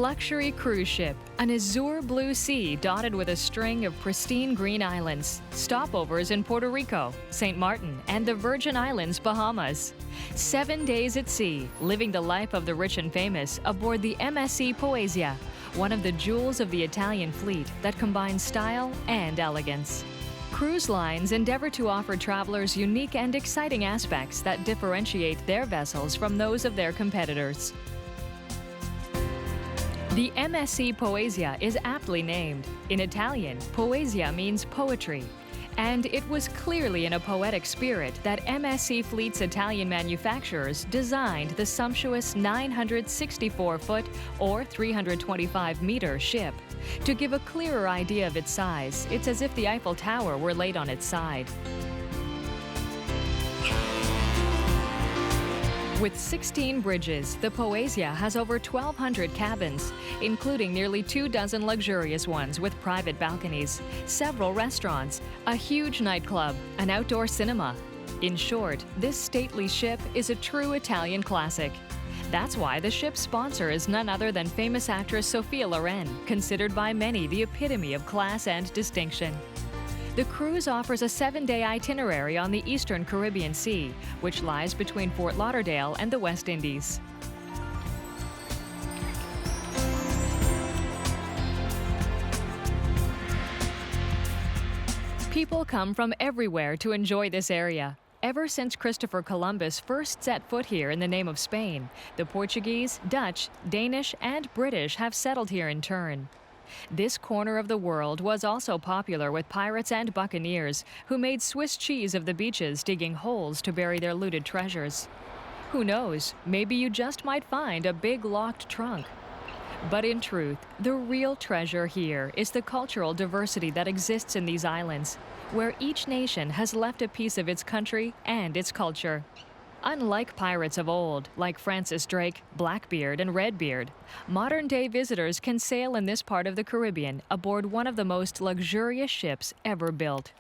luxury cruise ship, an azure blue sea dotted with a string of pristine green islands, stopovers in Puerto Rico, St. Martin, and the Virgin Islands, Bahamas. 7 days at sea, living the life of the rich and famous aboard the MSC Poesia, one of the jewels of the Italian fleet that combines style and elegance. Cruise lines endeavor to offer travelers unique and exciting aspects that differentiate their vessels from those of their competitors. The MSC Poesia is aptly named. In Italian, poesia means poetry. And it was clearly in a poetic spirit that MSC Fleet's Italian manufacturers designed the sumptuous 964-foot or 325-meter ship. To give a clearer idea of its size, it's as if the Eiffel Tower were laid on its side. With 16 bridges, the Poesia has over 1,200 cabins, including nearly 24 luxurious ones with private balconies, several restaurants, a huge nightclub, an outdoor cinema. In short, this stately ship is a true Italian classic. That's why the ship's sponsor is none other than famous actress Sophia Loren, considered by many the epitome of class and distinction. The cruise offers a 7-day itinerary on the Eastern Caribbean Sea, which lies between Fort Lauderdale and the West Indies. People come from everywhere to enjoy this area. Ever since Christopher Columbus first set foot here in the name of Spain, the Portuguese, Dutch, Danish, and British have settled here in turn. This corner of the world was also popular with pirates and buccaneers who made Swiss cheese of the beaches, digging holes to bury their looted treasures. Who knows, maybe you just might find a big locked trunk. But in truth, the real treasure here is the cultural diversity that exists in these islands, where each nation has left a piece of its country and its culture. Unlike pirates of old, like Francis Drake, Blackbeard, and Redbeard, modern-day visitors can sail in this part of the Caribbean aboard one of the most luxurious ships ever built.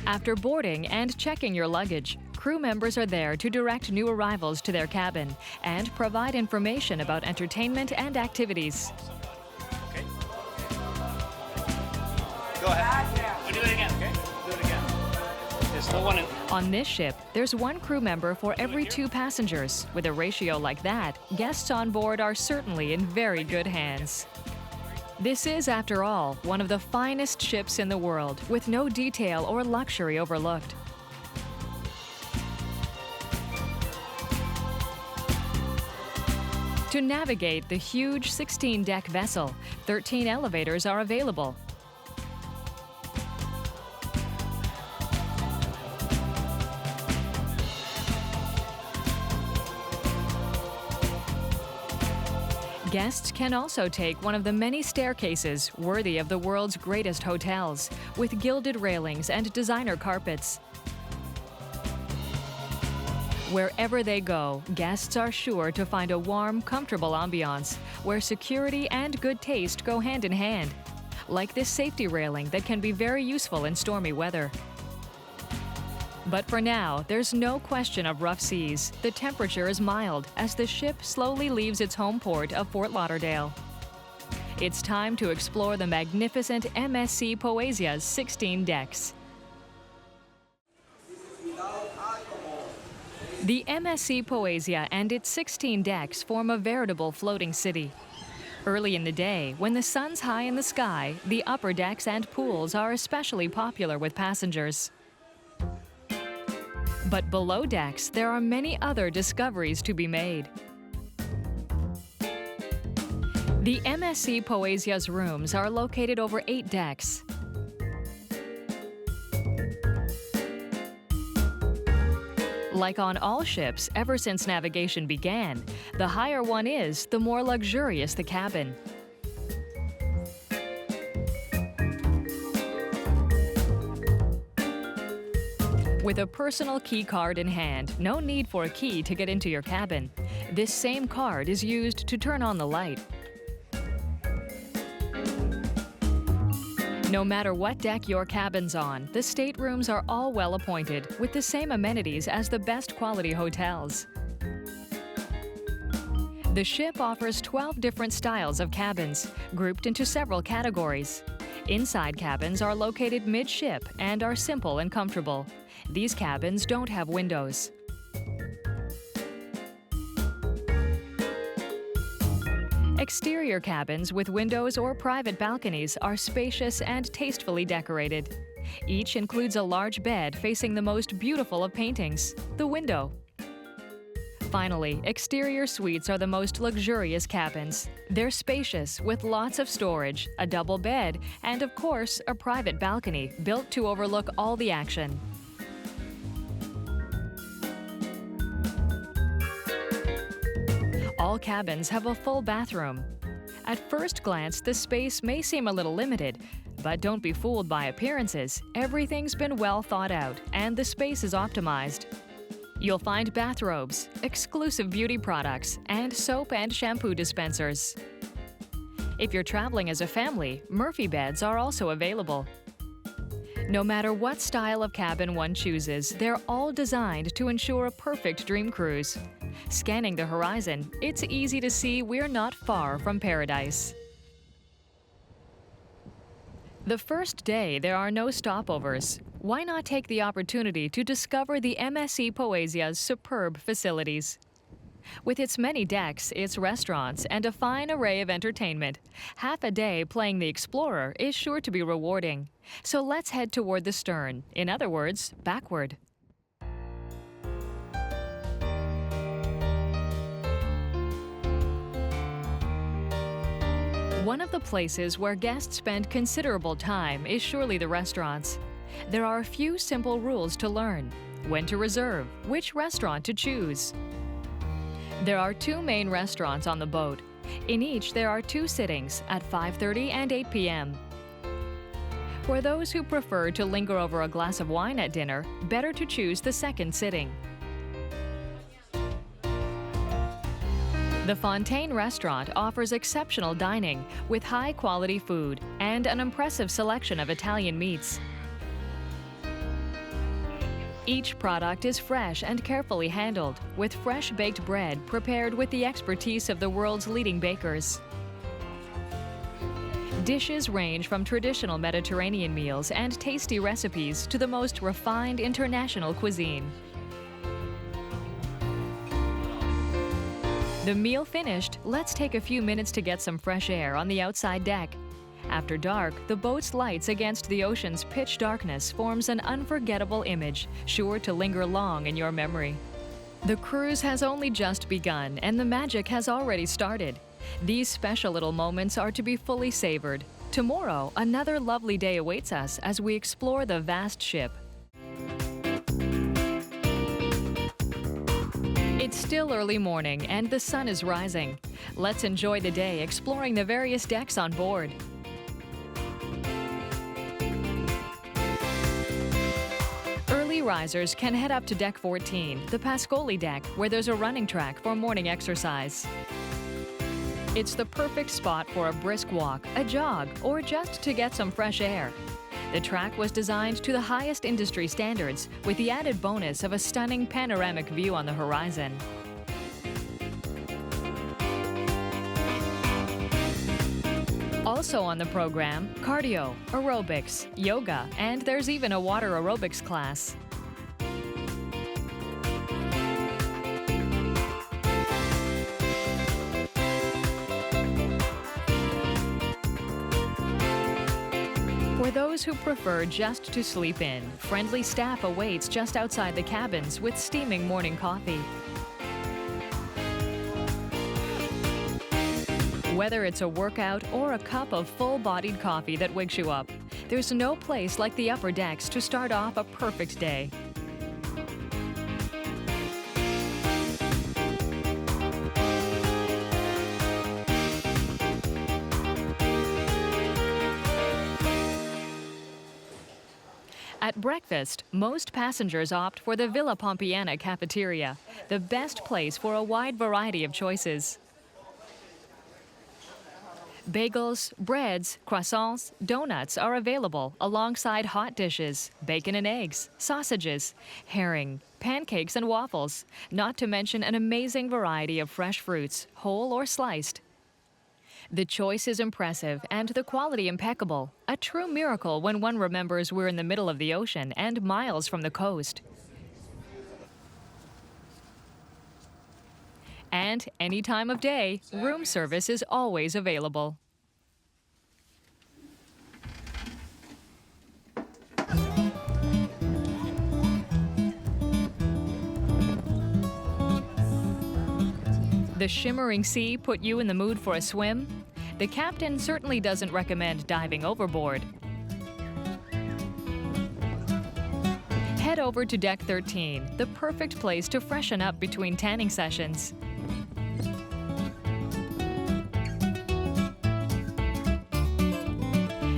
After boarding and checking your luggage, crew members are there to direct new arrivals to their cabin and provide information about entertainment and activities. Okay. Go ahead. We'll do it again, okay? Do it again. There's no one in... On this ship, there's one crew member for every 2 passengers. With a ratio like that, guests on board are certainly in very good hands. This is, after all, one of the finest ships in the world, with no detail or luxury overlooked. To navigate the huge 16-deck vessel, 13 elevators are available. Guests can also take one of the many staircases worthy of the world's greatest hotels, with gilded railings and designer carpets. Wherever they go, guests are sure to find a warm, comfortable ambiance, where security and good taste go hand in hand, like this safety railing that can be very useful in stormy weather. But for now, there's no question of rough seas. The temperature is mild as the ship slowly leaves its home port of Fort Lauderdale. It's time to explore the magnificent MSC Poesia's 16 decks. The MSC Poesia and its 16 decks form a veritable floating city. Early in the day, when the sun's high in the sky, the upper decks and pools are especially popular with passengers. But below decks, there are many other discoveries to be made. The MSC Poesia's rooms are located over 8 decks. Like on all ships ever since navigation began, the higher one is, the more luxurious the cabin. With a personal key card in hand, no need for a key to get into your cabin. This same card is used to turn on the light. No matter what deck your cabin's on, the staterooms are all well appointed with the same amenities as the best quality hotels. The ship offers 12 different styles of cabins, grouped into several categories. Inside cabins are located midship and are simple and comfortable. These cabins don't have windows. Exterior cabins with windows or private balconies are spacious and tastefully decorated. Each includes a large bed facing the most beautiful of paintings, the window. Finally, exterior suites are the most luxurious cabins. They're spacious with lots of storage, a double bed, and of course, a private balcony built to overlook all the action. All cabins have a full bathroom. At first glance, the space may seem a little limited, but don't be fooled by appearances. Everything's been well thought out, and the space is optimized. You'll find bathrobes, exclusive beauty products, and soap and shampoo dispensers. If you're traveling as a family, Murphy beds are also available. No matter what style of cabin one chooses, they're all designed to ensure a perfect dream cruise. Scanning the horizon, it's easy to see we're not far from paradise. The first day, there are no stopovers. Why not take the opportunity to discover the MSC Poesia's superb facilities? With its many decks, its restaurants, and a fine array of entertainment, half a day playing the explorer is sure to be rewarding. So let's head toward the stern, in other words, backward. One of the places where guests spend considerable time is surely the restaurants. There are a few simple rules to learn: when to reserve, which restaurant to choose. There are 2 main restaurants on the boat. In each, there are 2 sittings at 5:30 and 8 p.m. For those who prefer to linger over a glass of wine at dinner, better to choose the second sitting. The Fontaine restaurant offers exceptional dining with high-quality food and an impressive selection of Italian meats. Each product is fresh and carefully handled, with fresh baked bread prepared with the expertise of the world's leading bakers. Dishes range from traditional Mediterranean meals and tasty recipes to the most refined international cuisine. The meal finished, let's take a few minutes to get some fresh air on the outside deck. After dark, the boat's lights against the ocean's pitch darkness forms an unforgettable image, sure to linger long in your memory. The cruise has only just begun, and the magic has already started. These special little moments are to be fully savored. Tomorrow, another lovely day awaits us as we explore the vast ship. It's still early morning and the sun is rising. Let's enjoy the day exploring the various decks on board. Early risers can head up to Deck 14, the Pascoli deck, where there's a running track for morning exercise. It's the perfect spot for a brisk walk, a jog, or just to get some fresh air. The track was designed to the highest industry standards, with the added bonus of a stunning panoramic view on the horizon. Also on the program, cardio, aerobics, yoga, and there's even a water aerobics class. For those who prefer just to sleep in, friendly staff awaits just outside the cabins with steaming morning coffee. Whether it's a workout or a cup of full-bodied coffee that wakes you up, there's no place like the upper decks to start off a perfect day. At breakfast, most passengers opt for the Villa Pompeiana cafeteria, the best place for a wide variety of choices. Bagels, breads, croissants, donuts are available alongside hot dishes, bacon and eggs, sausages, herring, pancakes and waffles, not to mention an amazing variety of fresh fruits, whole or sliced. The choice is impressive and the quality impeccable, a true miracle when one remembers we're in the middle of the ocean and miles from the coast. And any time of day, room service is always available. The shimmering sea put you in the mood for a swim? The captain certainly doesn't recommend diving overboard. Head over to Deck 13, the perfect place to freshen up between tanning sessions.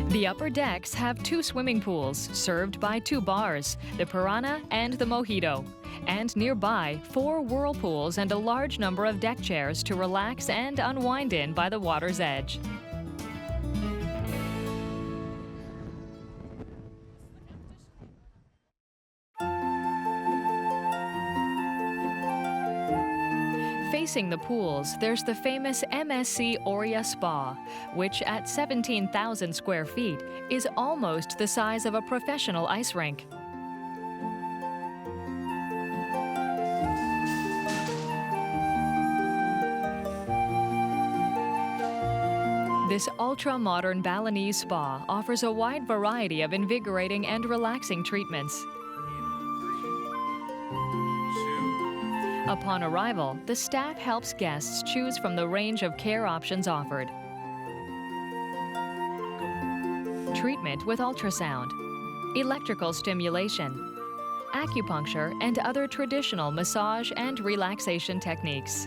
The upper decks have 2 swimming pools served by 2 bars, the Piranha and the Mojito. And nearby, 4 whirlpools and a large number of deck chairs to relax and unwind in by the water's edge. Facing the pools, there's the famous MSC Poesia Spa, which at 17,000 square feet is almost the size of a professional ice rink. This ultra-modern Balinese spa offers a wide variety of invigorating and relaxing treatments. Upon arrival, the staff helps guests choose from the range of care options offered. Treatment with ultrasound, electrical stimulation, acupuncture, and other traditional massage and relaxation techniques.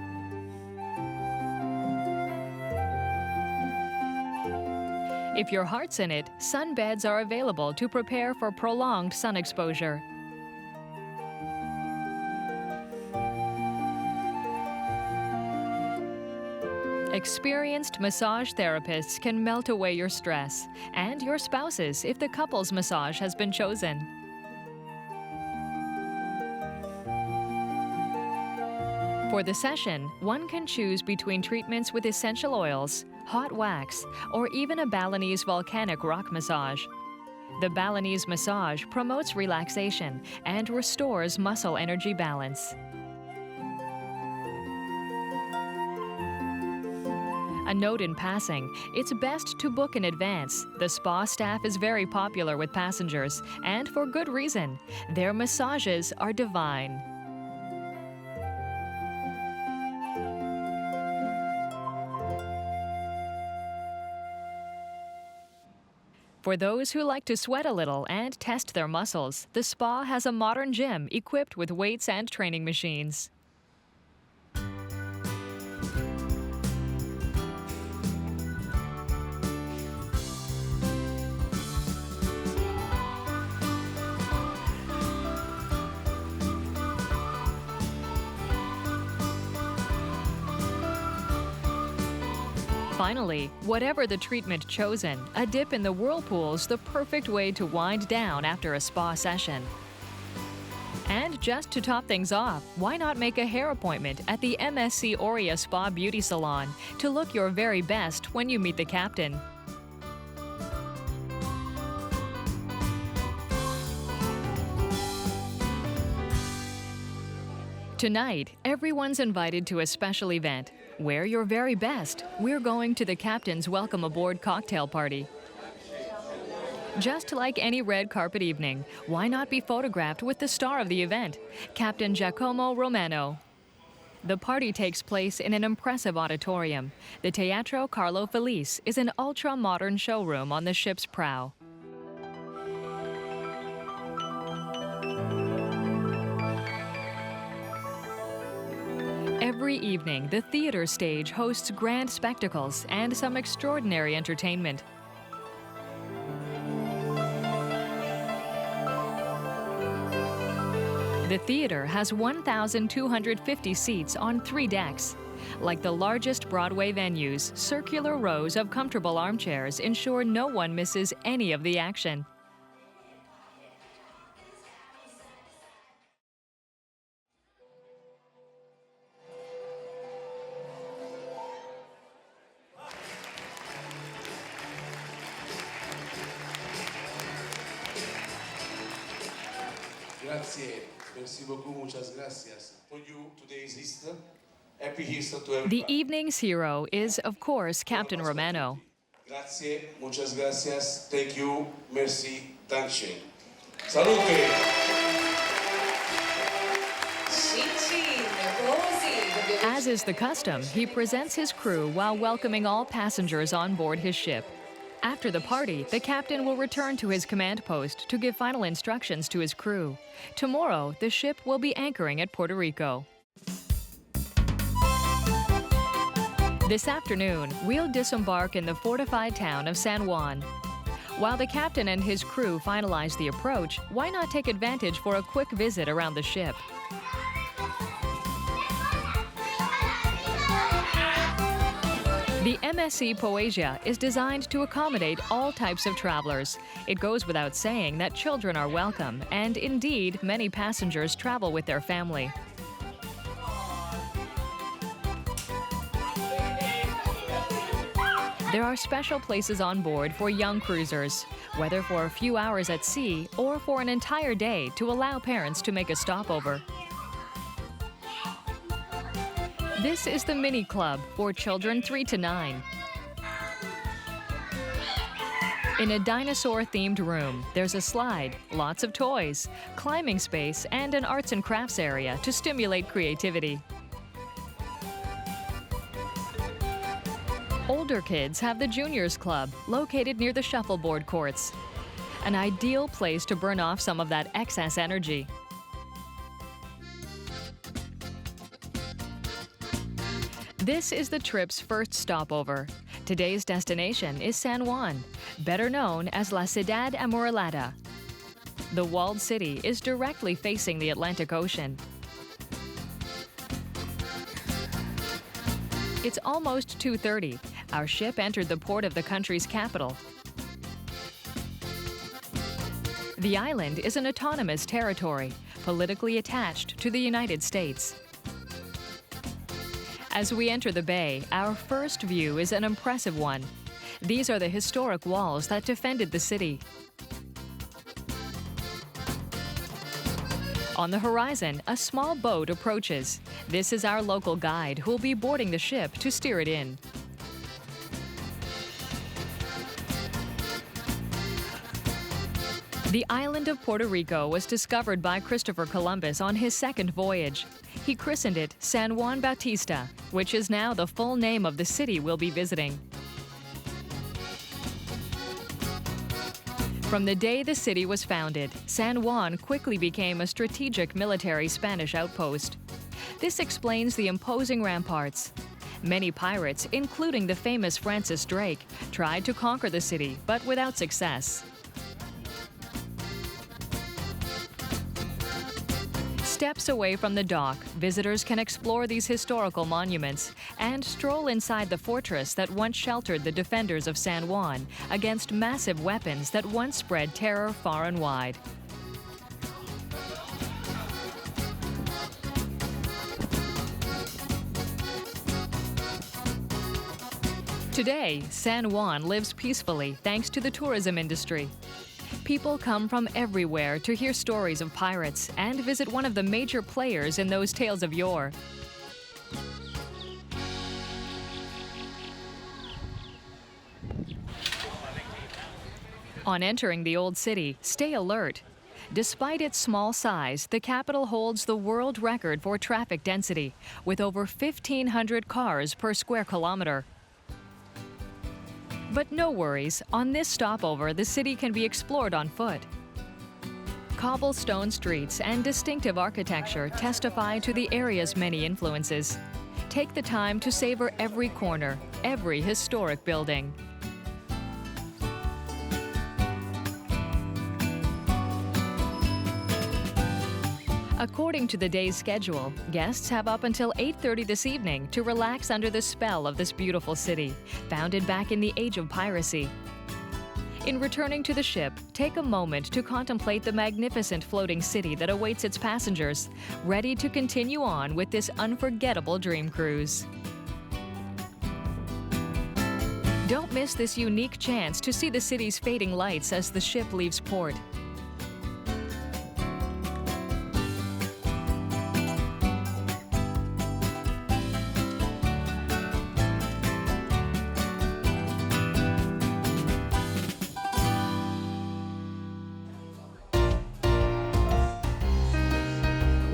If your heart's in it, sunbeds are available to prepare for prolonged sun exposure. Experienced massage therapists can melt away your stress, and your spouse's if the couple's massage has been chosen. For the session, one can choose between treatments with essential oils, hot wax, or even a Balinese volcanic rock massage. The Balinese massage promotes relaxation and restores muscle energy balance. A note in passing, it's best to book in advance. The spa staff is very popular with passengers, and for good reason. Their massages are divine. For those who like to sweat a little and test their muscles, the spa has a modern gym equipped with weights and training machines. Finally, whatever the treatment chosen, a dip in the whirlpool's the perfect way to wind down after a spa session. And just to top things off, why not make a hair appointment at the MSC Poesia Spa Beauty Salon to look your very best when you meet the captain? Tonight, everyone's invited to a special event. Wear your very best. We're going to the captain's welcome aboard cocktail party. Just like any red carpet evening, why not be photographed with the star of the event, Captain Giacomo Romano? The party takes place in an impressive auditorium. The Teatro Carlo Felice is an ultra-modern showroom on the ship's prow. Every evening, the theater stage hosts grand spectacles and some extraordinary entertainment. The theater has 1,250 seats on 3 decks. Like the largest Broadway venues, circular rows of comfortable armchairs ensure no one misses any of the action. Grazie, merci beaucoup, muchas gracias. For you, today is Easter. Happy Easter to everyone. The evening's hero is, of course, Captain Romano. Grazie, muchas gracias, thank you, merci, danke. Salute! As is the custom, he presents his crew while welcoming all passengers on board his ship. After the party, the captain will return to his command post to give final instructions to his crew. Tomorrow, the ship will be anchoring at Puerto Rico. This afternoon, we'll disembark in the fortified town of San Juan. While the captain and his crew finalize the approach, why not take advantage for a quick visit around the ship? The MSC Poesia is designed to accommodate all types of travelers. It goes without saying that children are welcome, and indeed, many passengers travel with their family. There are special places on board for young cruisers, whether for a few hours at sea or for an entire day to allow parents to make a stopover. This is the Mini Club for children 3 to 9. In a dinosaur-themed room, there's a slide, lots of toys, climbing space, and an arts and crafts area to stimulate creativity. Older kids have the Juniors Club, located near the shuffleboard courts. An ideal place to burn off some of that excess energy. This is the trip's first stopover. Today's destination is San Juan, better known as La Ciudad Amurallada. The walled city is directly facing the Atlantic Ocean. It's almost 2:30. Our ship entered the port of the country's capital. The island is an autonomous territory, politically attached to the United States. As we enter the bay, our first view is an impressive one. These are the historic walls that defended the city. On the horizon, a small boat approaches. This is our local guide who will be boarding the ship to steer it in. The island of Puerto Rico was discovered by Christopher Columbus on his second voyage. He christened it San Juan Bautista, which is now the full name of the city we'll be visiting. From the day the city was founded, San Juan quickly became a strategic military Spanish outpost. This explains the imposing ramparts. Many pirates, including the famous Francis Drake, tried to conquer the city, but without success. Steps away from the dock, visitors can explore these historical monuments and stroll inside the fortress that once sheltered the defenders of San Juan against massive weapons that once spread terror far and wide. Today, San Juan lives peacefully thanks to the tourism industry. People come from everywhere to hear stories of pirates and visit one of the major players in those tales of yore. On entering the old city, stay alert. Despite its small size, the capital holds the world record for traffic density, with over 1,500 cars per square kilometer. But no worries, on this stopover, the city can be explored on foot. Cobblestone streets and distinctive architecture testify to the area's many influences. Take the time to savor every corner, every historic building. According to the day's schedule, guests have up until 8:30 this evening to relax under the spell of this beautiful city, founded back in the age of piracy. In returning to the ship, take a moment to contemplate the magnificent floating city that awaits its passengers, ready to continue on with this unforgettable dream cruise. Don't miss this unique chance to see the city's fading lights as the ship leaves port.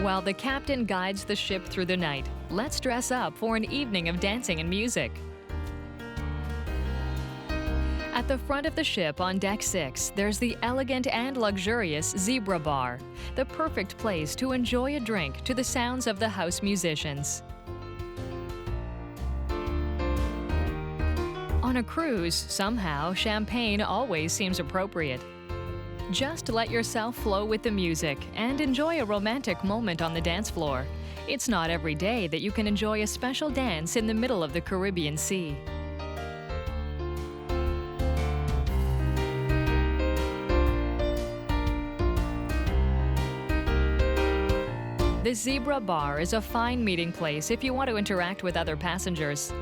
While the captain guides the ship through the night, let's dress up for an evening of dancing and music. At the front of the ship on Deck 6, there's the elegant and luxurious Zebra Bar, the perfect place to enjoy a drink to the sounds of the house musicians. On a cruise, somehow, champagne always seems appropriate. Just let yourself flow with the music and enjoy a romantic moment on the dance floor. It's not every day that you can enjoy a special dance in the middle of the Caribbean Sea. The Zebra Bar is a fine meeting place if you want to interact with other passengers.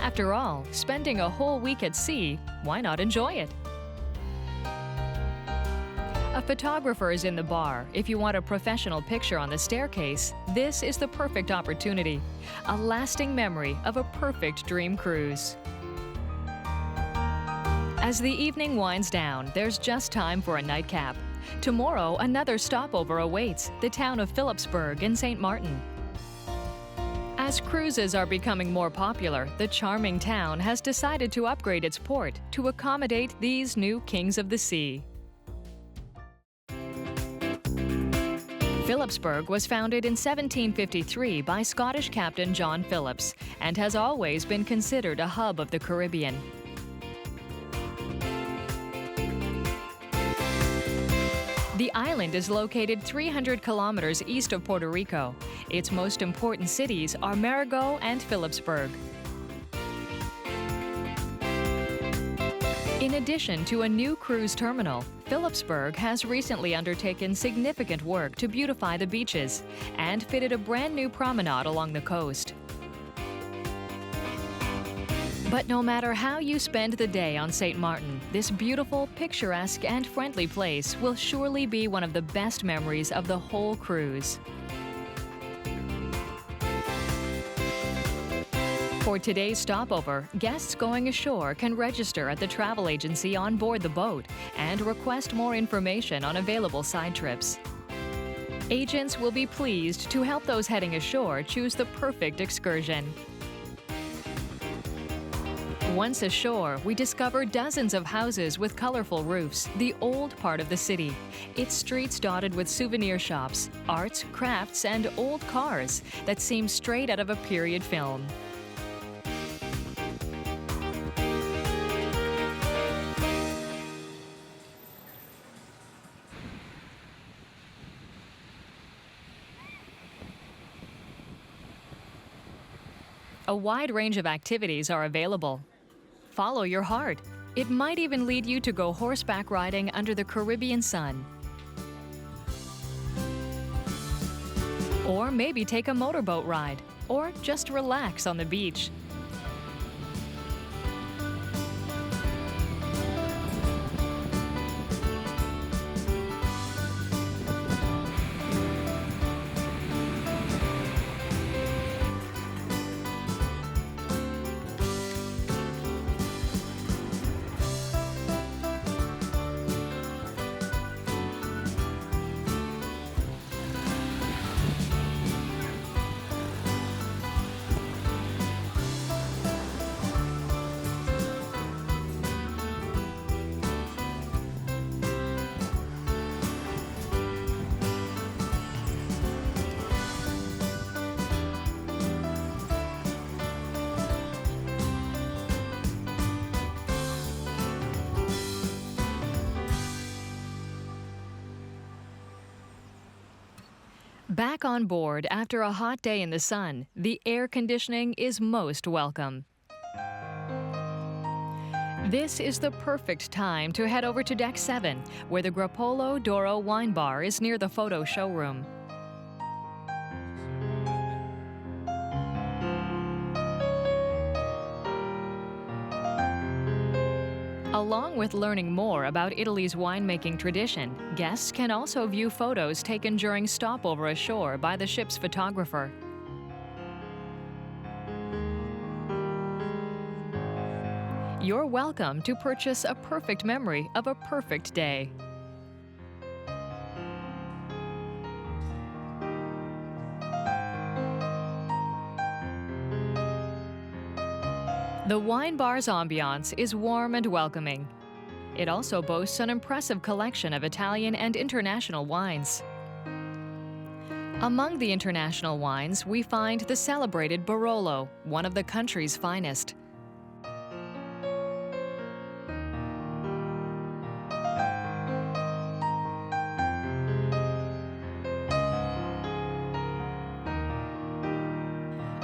After all, spending a whole week at sea, why not enjoy it? A photographer is in the bar. If you want a professional picture on the staircase, this is the perfect opportunity. A lasting memory of a perfect dream cruise. As the evening winds down, there's just time for a nightcap. Tomorrow, another stopover awaits, the town of Phillipsburg in St. Martin. As cruises are becoming more popular, the charming town has decided to upgrade its port to accommodate these new kings of the sea. Phillipsburg was founded in 1753 by Scottish Captain John Phillips and has always been considered a hub of the Caribbean. The island is located 300 kilometers east of Puerto Rico. Its most important cities are Marigot and Phillipsburg. In addition to a new cruise terminal, Phillipsburg has recently undertaken significant work to beautify the beaches and fitted a brand new promenade along the coast. But no matter how you spend the day on St. Martin, this beautiful, picturesque, and friendly place will surely be one of the best memories of the whole cruise. For today's stopover, guests going ashore can register at the travel agency on board the boat and request more information on available side trips. Agents will be pleased to help those heading ashore choose the perfect excursion. Once ashore, we discover dozens of houses with colorful roofs, the old part of the city. Its streets dotted with souvenir shops, arts, crafts, and old cars that seem straight out of a period film. A wide range of activities are available. Follow your heart. It might even lead you to go horseback riding under the Caribbean sun. Or maybe take a motorboat ride, or just relax on the beach. Back on board after a hot day in the sun, the air conditioning is most welcome. This is the perfect time to head over to Deck 7, where the Grappolo d'Oro wine bar is near the photo showroom. Along with learning more about Italy's winemaking tradition, guests can also view photos taken during stopover ashore by the ship's photographer. You're welcome to purchase a perfect memory of a perfect day. The wine bar's ambiance is warm and welcoming. It also boasts an impressive collection of Italian and international wines. Among the international wines, we find the celebrated Barolo, one of the country's finest.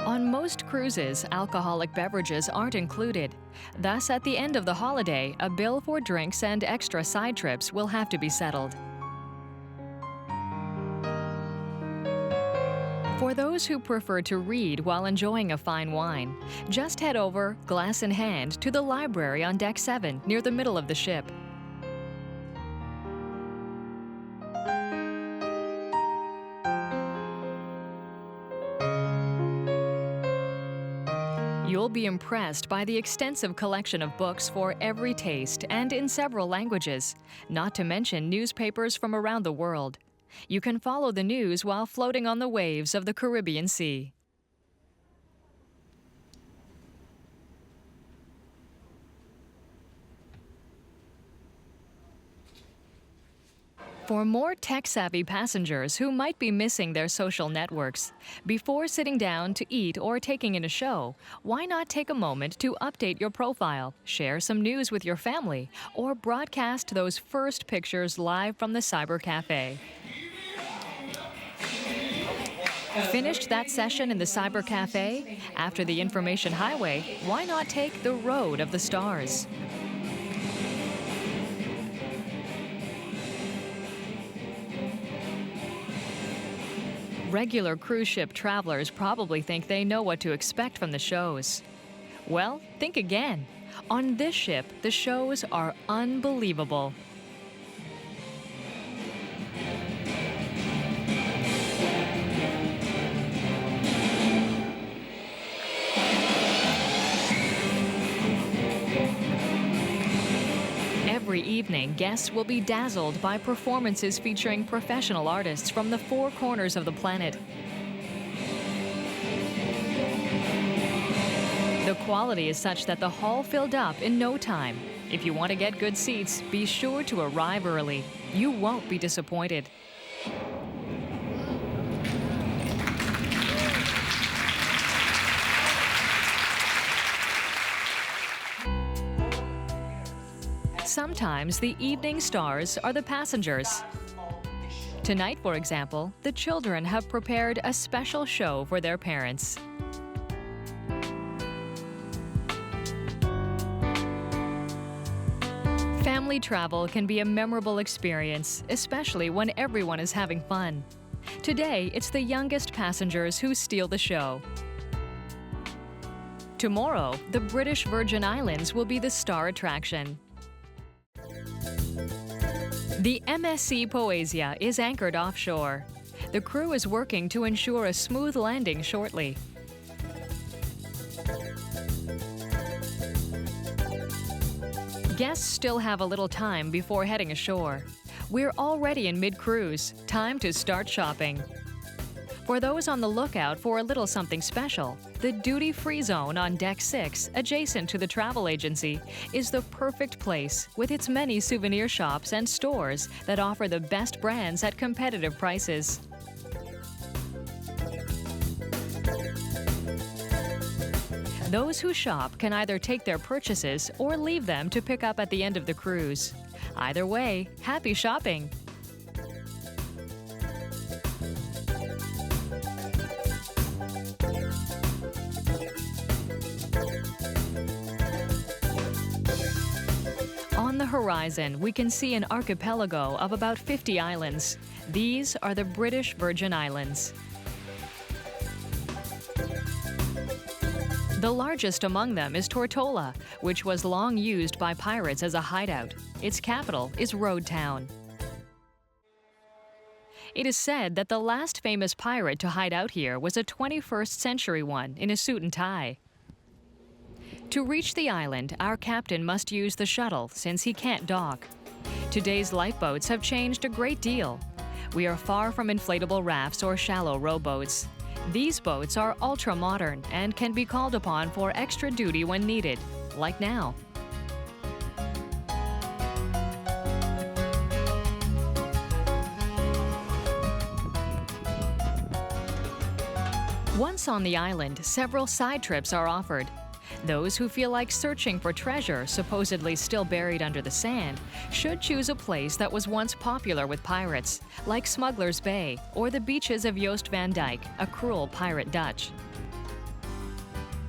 On most cruises, alcoholic beverages aren't included. Thus, at the end of the holiday, a bill for drinks and extra side trips will have to be settled. For those who prefer to read while enjoying a fine wine, just head over, glass in hand, to the library on Deck 7 near the middle of the ship. You'll be impressed by the extensive collection of books for every taste and in several languages, not to mention newspapers from around the world. You can follow the news while floating on the waves of the Caribbean Sea. For more tech-savvy passengers who might be missing their social networks, before sitting down to eat or taking in a show, why not take a moment to update your profile, share some news with your family, or broadcast those first pictures live from the Cyber Cafe? Finished that session in the Cyber Cafe? After the Information Highway, why not take the Road of the Stars? Regular cruise ship travelers probably think they know what to expect from the shows. Well, think again. On this ship, the shows are unbelievable. Every evening, guests will be dazzled by performances featuring professional artists from the four corners of the planet. The quality is such that the hall filled up in no time. If you want to get good seats, be sure to arrive early. You won't be disappointed. Sometimes the evening stars are the passengers. Tonight, for example, the children have prepared a special show for their parents. Family travel can be a memorable experience, especially when everyone is having fun. Today, it's the youngest passengers who steal the show. Tomorrow, the British Virgin Islands will be the star attraction. The MSC Poesia is anchored offshore. The crew is working to ensure a smooth landing shortly. Guests still have a little time before heading ashore. We're already in mid-cruise. Time to start shopping. For those on the lookout for a little something special, the duty-free zone on Deck 6, adjacent to the travel agency, is the perfect place with its many souvenir shops and stores that offer the best brands at competitive prices. Those who shop can either take their purchases or leave them to pick up at the end of the cruise. Either way, happy shopping! horizon, we can see an archipelago of about 50 islands. These are the British Virgin Islands. The largest among them is Tortola, which was long used by pirates as a hideout. Its capital is Road Town. It is said that the last famous pirate to hide out here was a 21st century one in a suit and tie. To reach the island, our captain must use the shuttle since he can't dock. Today's lifeboats have changed a great deal. We are far from inflatable rafts or shallow rowboats. These boats are ultra-modern and can be called upon for extra duty when needed, like now. Once on the island, several side trips are offered. Those who feel like searching for treasure supposedly still buried under the sand should choose a place that was once popular with pirates, like Smuggler's Bay or the beaches of Joost van Dyke, a cruel pirate Dutch.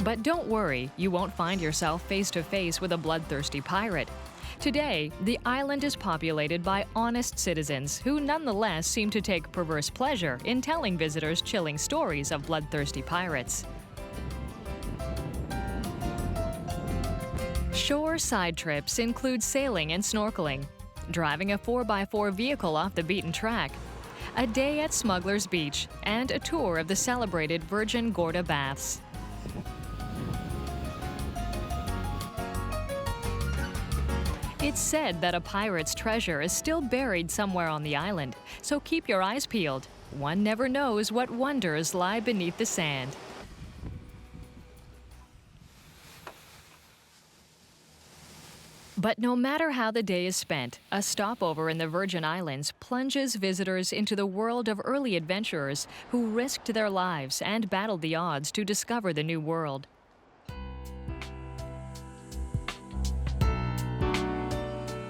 But don't worry, you won't find yourself face to face with a bloodthirsty pirate. Today, the island is populated by honest citizens who nonetheless seem to take perverse pleasure in telling visitors chilling stories of bloodthirsty pirates. Shore side trips include sailing and snorkeling, driving a 4x4 vehicle off the beaten track, a day at Smuggler's Beach, and a tour of the celebrated Virgin Gorda Baths. It's said that a pirate's treasure is still buried somewhere on the island, so keep your eyes peeled. One never knows what wonders lie beneath the sand. But no matter how the day is spent, a stopover in the Virgin Islands plunges visitors into the world of early adventurers who risked their lives and battled the odds to discover the new world.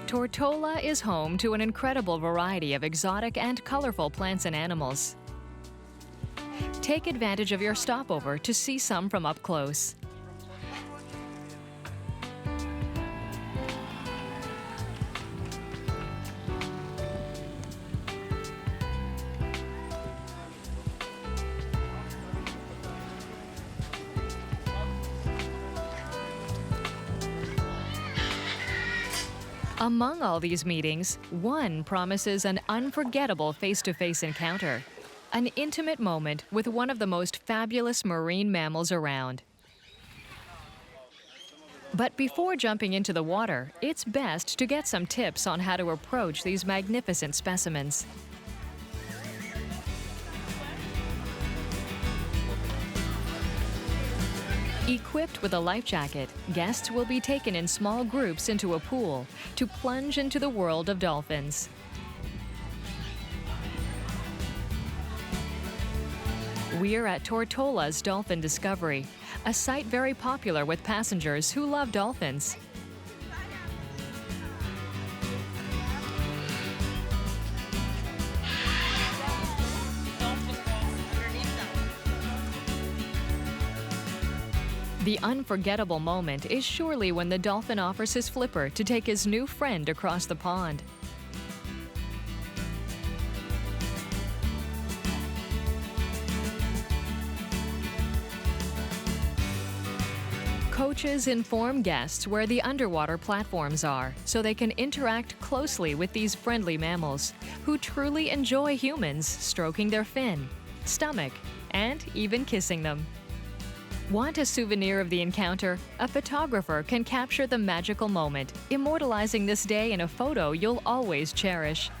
Tortola is home to an incredible variety of exotic and colorful plants and animals. Take advantage of your stopover to see some from up close. Among all these meetings, one promises an unforgettable face-to-face encounter, an intimate moment with one of the most fabulous marine mammals around. But before jumping into the water, it's best to get some tips on how to approach these magnificent specimens. Equipped with a life jacket, guests will be taken in small groups into a pool to plunge into the world of dolphins. We're at Tortola's Dolphin Discovery, a site very popular with passengers who love dolphins. The unforgettable moment is surely when the dolphin offers his flipper to take his new friend across the pond. Coaches inform guests where the underwater platforms are so they can interact closely with these friendly mammals who truly enjoy humans stroking their fin, stomach, and even kissing them. Want a souvenir of the encounter? A photographer can capture the magical moment, immortalizing this day in a photo you'll always cherish.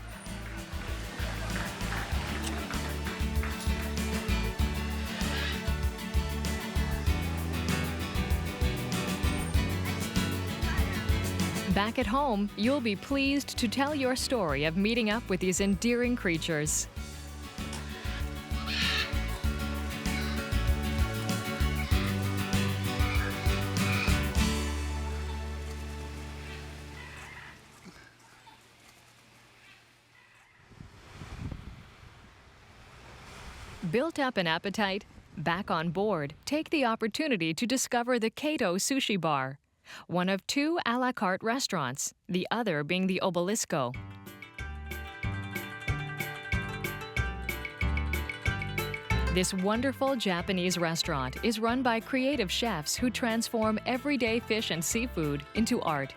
Back at home, you'll be pleased to tell your story of meeting up with these endearing creatures. Built up an appetite? Back on board, take the opportunity to discover the Kato Sushi Bar. one of two a la carte restaurants, the other being the Obelisco. This wonderful Japanese restaurant is run by creative chefs who transform everyday fish and seafood into art.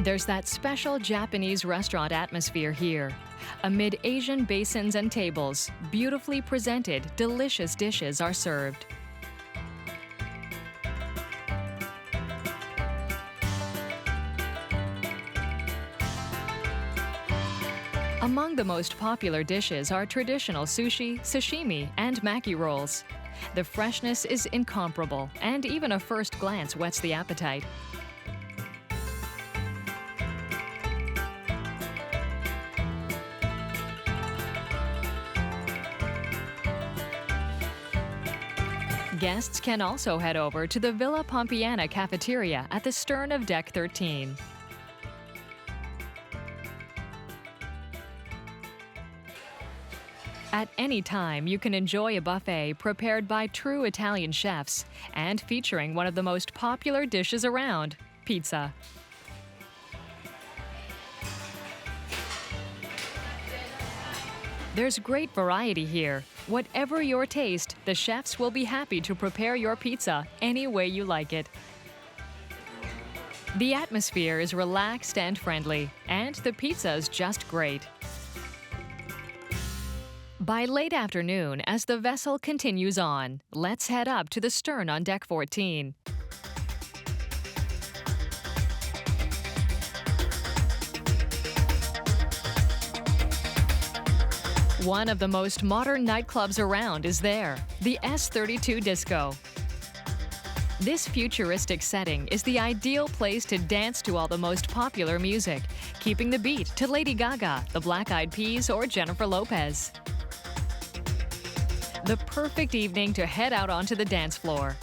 There's that special Japanese restaurant atmosphere here. Amid Asian basins and tables, beautifully presented, delicious dishes are served. Among the most popular dishes are traditional sushi, sashimi, and maki rolls. The freshness is incomparable, and even a first glance whets the appetite. Guests can also head over to the Villa Pompeiana cafeteria at the stern of Deck 13. At any time, you can enjoy a buffet prepared by true Italian chefs and featuring one of the most popular dishes around, pizza. There's great variety here. Whatever your taste, the chefs will be happy to prepare your pizza any way you like it. The atmosphere is relaxed and friendly, and the pizza is just great. By late afternoon, as the vessel continues on, let's head up to the stern on Deck 14. One of the most modern nightclubs around is there, the S32 Disco. This futuristic setting is the ideal place to dance to all the most popular music, keeping the beat to Lady Gaga, the Black Eyed Peas, or Jennifer Lopez. The perfect evening to head out onto the dance floor.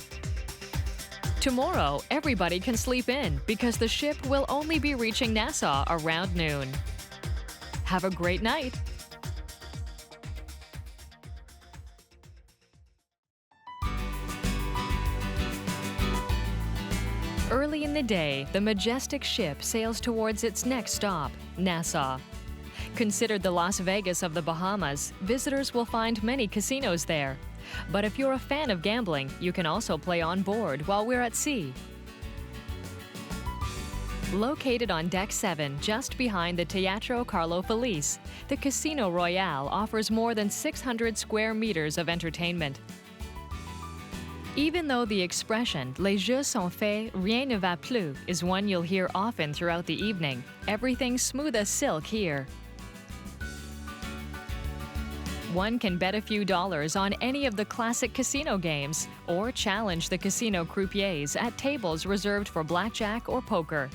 Tomorrow, everybody can sleep in because the ship will only be reaching Nassau around noon. Have a great night! Early in the day, the majestic ship sails towards its next stop, Nassau. Considered the Las Vegas of the Bahamas, visitors will find many casinos there. But if you're a fan of gambling, you can also play on board while we're at sea. Located on Deck 7, just behind the Teatro Carlo Felice, the Casino Royale offers more than 600 square meters of entertainment. Even though the expression "Les jeux sont faits, rien ne va plus" is one you'll hear often throughout the evening, everything's smooth as silk here. One can bet a few dollars on any of the classic casino games or challenge the casino croupiers at tables reserved for blackjack or poker.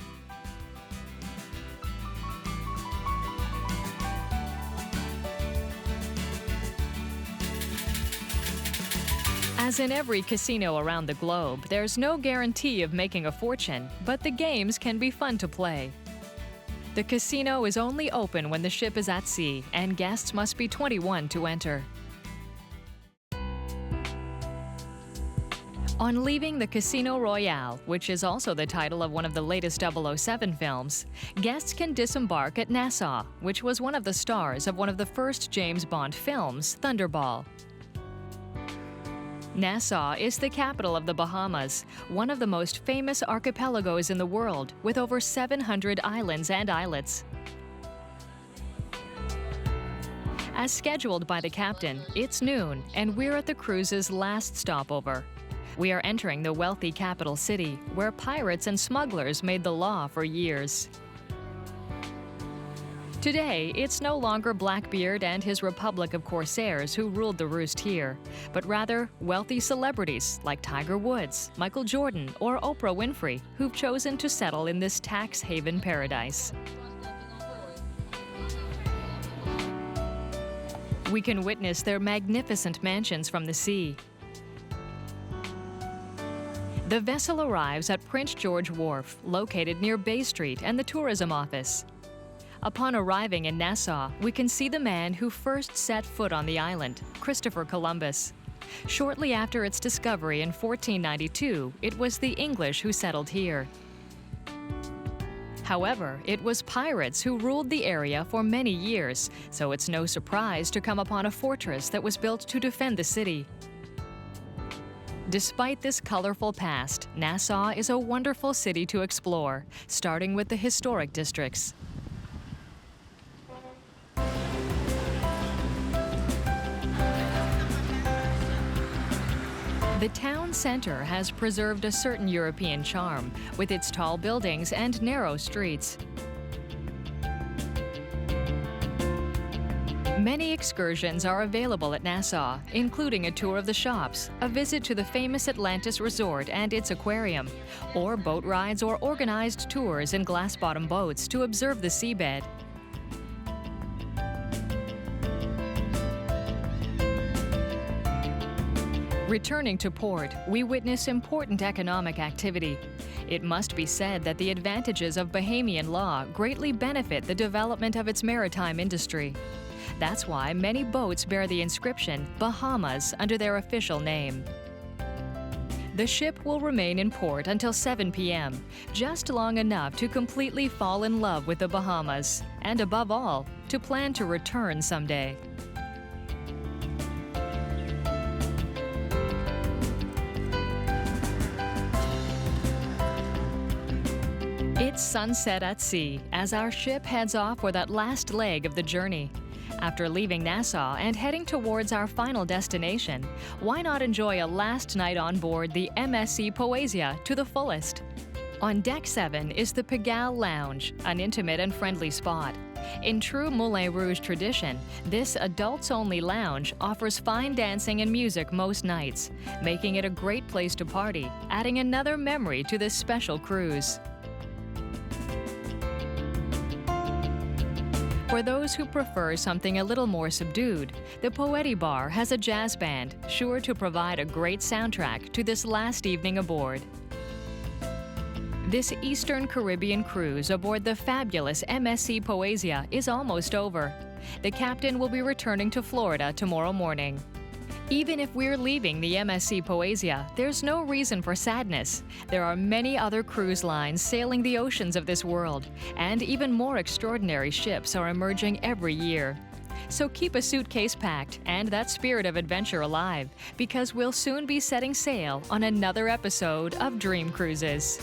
As in every casino around the globe, there's no guarantee of making a fortune, but the games can be fun to play. The casino is only open when the ship is at sea, and guests must be 21 to enter. On leaving the Casino Royale, which is also the title of one of the latest 007 films, guests can disembark at Nassau, which was one of the stars of one of the first James Bond films, Thunderball. Nassau is the capital of the Bahamas, one of the most famous archipelagos in the world, with over 700 islands and islets. As scheduled by the captain, it's noon, and we're at the cruise's last stopover. We are entering the wealthy capital city, where pirates and smugglers made the law for years. Today, it's no longer Blackbeard and his republic of corsairs who ruled the roost here, but rather wealthy celebrities like Tiger Woods, Michael Jordan, or Oprah Winfrey who've chosen to settle in this tax haven paradise. We can witness their magnificent mansions from the sea. The vessel arrives at Prince George Wharf, located near Bay Street and the tourism office. Upon arriving in Nassau, we can see the man who first set foot on the island, Christopher Columbus. Shortly after its discovery in 1492, it was the English who settled here. However, it was pirates who ruled the area for many years, so it's no surprise to come upon a fortress that was built to defend the city. Despite this colorful past, Nassau is a wonderful city to explore, starting with the historic districts. The town center has preserved a certain European charm, with its tall buildings and narrow streets. Many excursions are available at Nassau, including a tour of the shops, a visit to the famous Atlantis Resort and its aquarium, or boat rides or organized tours in glass-bottom boats to observe the seabed. Returning to port, we witness important economic activity. It must be said that the advantages of Bahamian law greatly benefit the development of its maritime industry. That's why many boats bear the inscription Bahamas under their official name. The ship will remain in port until 7 p.m., just long enough to completely fall in love with the Bahamas, and above all, to plan to return someday. It's sunset at sea as our ship heads off for that last leg of the journey. After leaving Nassau and heading towards our final destination, why not enjoy a last night on board the MSC Poesia to the fullest? On Deck 7 is the Pigalle Lounge, an intimate and friendly spot. In true Moulin Rouge tradition, this adults-only lounge offers fine dancing and music most nights, making it a great place to party, adding another memory to this special cruise. For those who prefer something a little more subdued, the Poetti Bar has a jazz band, sure to provide a great soundtrack to this last evening aboard. This Eastern Caribbean cruise aboard the fabulous MSC Poesia is almost over. The captain will be returning to Florida tomorrow morning. Even if we're leaving the MSC Poesia, there's no reason for sadness. There are many other cruise lines sailing the oceans of this world, and even more extraordinary ships are emerging every year. So keep a suitcase packed and that spirit of adventure alive, because we'll soon be setting sail on another episode of Dream Cruises.